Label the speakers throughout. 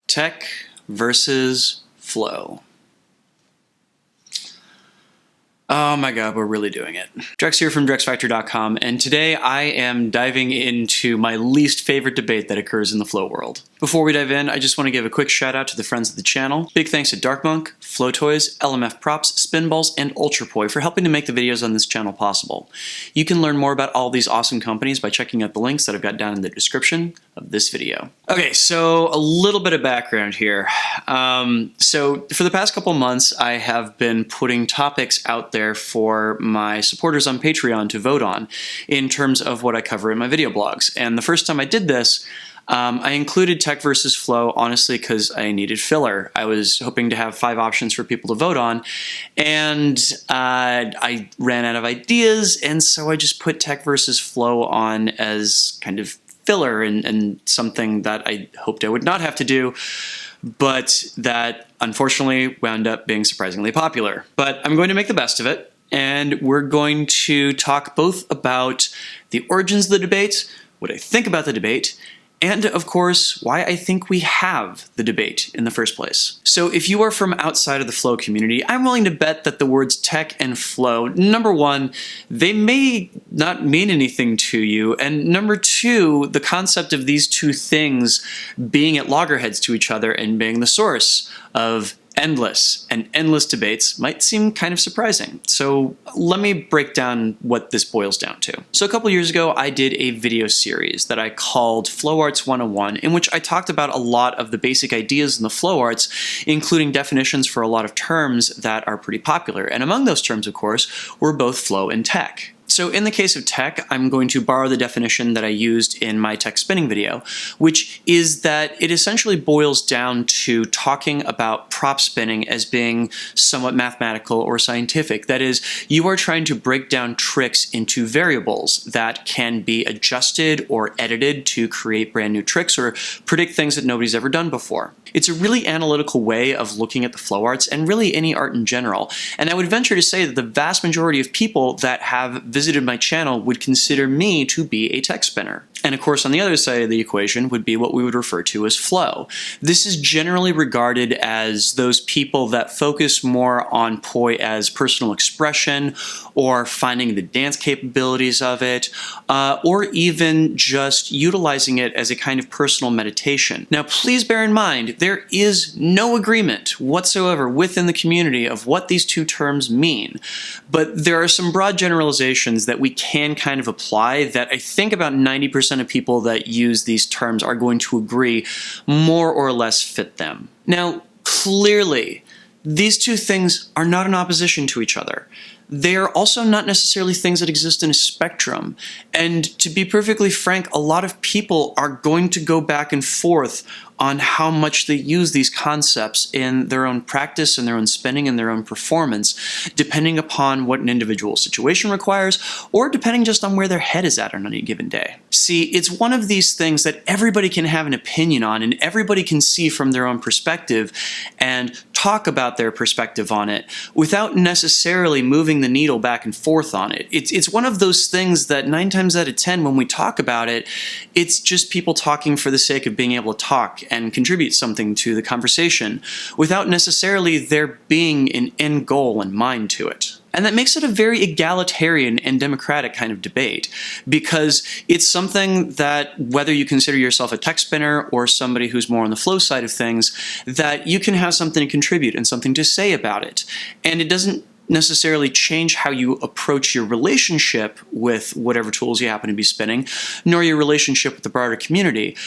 Speaker 1: Tech versus flow. Oh my god, we're really doing it. Drex here from DrexFactor.com, and today I am diving into my least favorite debate that occurs in the flow world. Before we dive in, I just want to give a quick shout out to the friends of the channel. Big thanks to Darkmonk, Flow Toys, LMF Props, Spinballs, and Ultrapoi for helping to make the videos on this channel possible. You can learn more about all these awesome companies by checking out the links that I've got down in the description of this video. Okay, so a little bit of background here. So for the past couple months, I have been putting topics out there for my supporters on Patreon to vote on in terms of what I cover in my video blogs. And the first time I did this, I included tech versus flow, honestly, because I needed filler. I was hoping to have 5 options for people to vote on, and I ran out of ideas, and so I just put tech versus flow on as kind of filler and something that I hoped I would not have to do, but that unfortunately wound up being surprisingly popular. But I'm going to make the best of it, and we're going to talk both about the origins of the debate, what I think about the debate, and of course, why I think we have the debate in the first place. So if you are from outside of the flow community, I'm willing to bet that the words tech and flow, number one, they may not mean anything to you, and number two, the concept of these two things being at loggerheads to each other and being the source of endless debates might seem kind of surprising. So let me break down what this boils down to. So a couple years ago, I did a video series that I called Flow Arts 101, in which I talked about a lot of the basic ideas in the flow arts, including definitions for a lot of terms that are pretty popular. And among those terms, of course, were both flow and tech. So in the case of tech, I'm going to borrow the definition that I used in my tech spinning video, which is that it essentially boils down to talking about prop spinning as being somewhat mathematical or scientific. That is, you are trying to break down tricks into variables that can be adjusted or edited to create brand new tricks or predict things that nobody's ever done before. It's a really analytical way of looking at the flow arts and really any art in general. And I would venture to say that the vast majority of people that have visited my channel would consider me to be a tech spinner. And of course, on the other side of the equation would be what we would refer to as flow. This is generally regarded as those people that focus more on poi as personal expression or finding the dance capabilities of it, or even just utilizing it as a kind of personal meditation. Now, please bear in mind, there is no agreement whatsoever within the community of what these two terms mean, but there are some broad generalizations that we can kind of apply that I think about 90% of people that use these terms are going to agree more or less fit them. Now, clearly, these two things are not in opposition to each other. They are also not necessarily things that exist in a spectrum. And to be perfectly frank, a lot of people are going to go back and forth on how much they use these concepts in their own practice and their own spinning and their own performance, depending upon what an individual situation requires, or depending just on where their head is at on any given day. See, it's one of these things that everybody can have an opinion on and everybody can see from their own perspective and talk about their perspective on it without necessarily moving the needle back and forth on it. It's one of those things that 9 times out of 10 when we talk about it, it's just people talking for the sake of being able to talk and contribute something to the conversation without necessarily there being an end goal in mind to it. And that makes it a very egalitarian and democratic kind of debate, because it's something that, whether you consider yourself a tech spinner or somebody who's more on the flow side of things, that you can have something to contribute and something to say about it. And it doesn't necessarily change how you approach your relationship with whatever tools you happen to be spinning, nor your relationship with the broader community,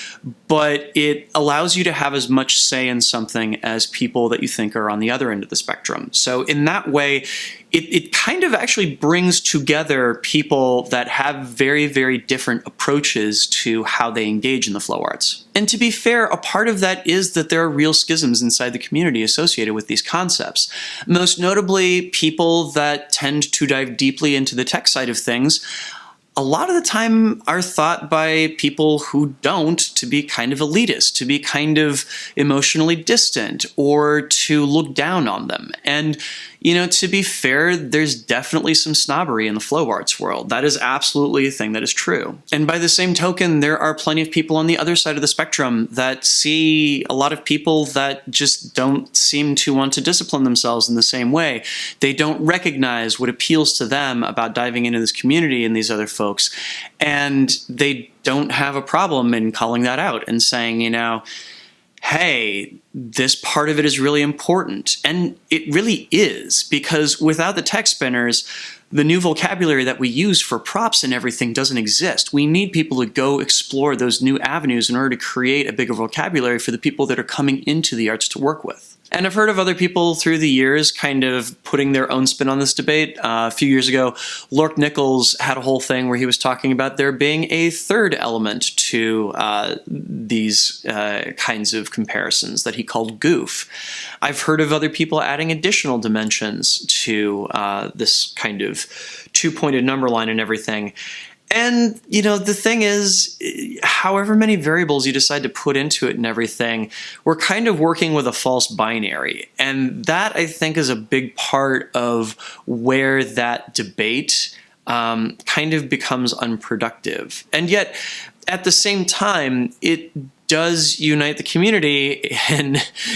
Speaker 1: but it allows you to have as much say in something as people that you think are on the other end of the spectrum. So in that way, it kind of actually brings together people that have very, very different approaches to how they engage in the flow arts. And to be fair, a part of that is that there are real schisms inside the community associated with these concepts. Most notably, people that tend to dive deeply into the tech side of things a lot of the time are thought by people who don't to be kind of elitist, to be kind of emotionally distant, or to look down on them. And you know, to be fair, there's definitely some snobbery in the flow arts world. That is absolutely a thing that is true. And by the same token, there are plenty of people on the other side of the spectrum that see a lot of people that just don't seem to want to discipline themselves in the same way. They don't recognize what appeals to them about diving into this community and these other folks, and they don't have a problem in calling that out and saying, you know, hey, this part of it is really important. And it really is, because without the tech spinners, the new vocabulary that we use for props and everything doesn't exist. We need people to go explore those new avenues in order to create a bigger vocabulary for the people that are coming into the arts to work with. And I've heard of other people through the years kind of putting their own spin on this debate. A few years ago, Lork Nichols had a whole thing where he was talking about there being a third element to these kinds of comparisons that he called goof. I've heard of other people adding additional dimensions to this kind of two-pointed number line and everything. And, you know, the thing is, however many variables you decide to put into it and everything, we're kind of working with a false binary. And that, I think, is a big part of where that debate kind of becomes unproductive. And yet, at the same time, it does unite the community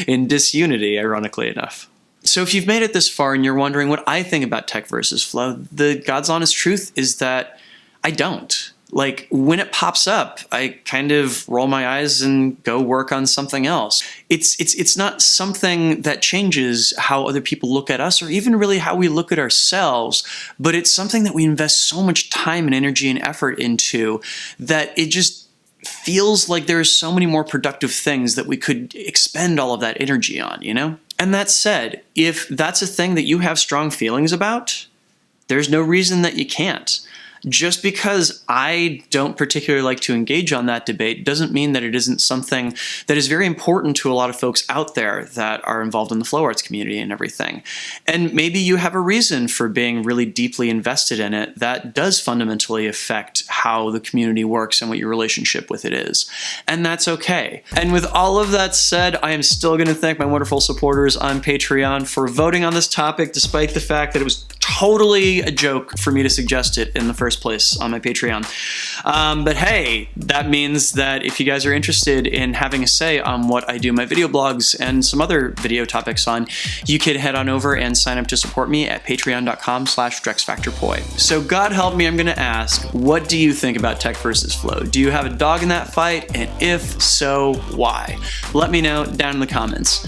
Speaker 1: in disunity, ironically enough. So if you've made it this far and you're wondering what I think about tech versus flow, the God's honest truth is that I don't. Like, when it pops up, I kind of roll my eyes and go work on something else. It's not something that changes how other people look at us or even really how we look at ourselves, but it's something that we invest so much time and energy and effort into that it just feels like there are so many more productive things that we could expend all of that energy on, you know? And that said, if that's a thing that you have strong feelings about, there's no reason that you can't. Just because I don't particularly like to engage on that debate doesn't mean that it isn't something that is very important to a lot of folks out there that are involved in the flow arts community and everything. And maybe you have a reason for being really deeply invested in it that does fundamentally affect how the community works and what your relationship with it is. And that's okay. And with all of that said, I am still going to thank my wonderful supporters on Patreon for voting on this topic, despite the fact that it was totally a joke for me to suggest it in the first place on my Patreon. But hey, that means that if you guys are interested in having a say on what I do my video blogs and some other video topics on, you could head on over and sign up to support me at patreon.com/DrexFactorPoi. So God help me, I'm going to ask, what do you think about tech versus flow? Do you have a dog in that fight? And if so, why? Let me know down in the comments.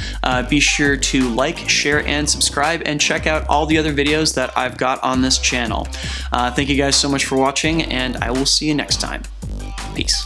Speaker 1: Be sure to like, share, and subscribe, and check out all the other videos that I've got on this channel. Thank you guys so much for watching, and I will see you next time. Peace.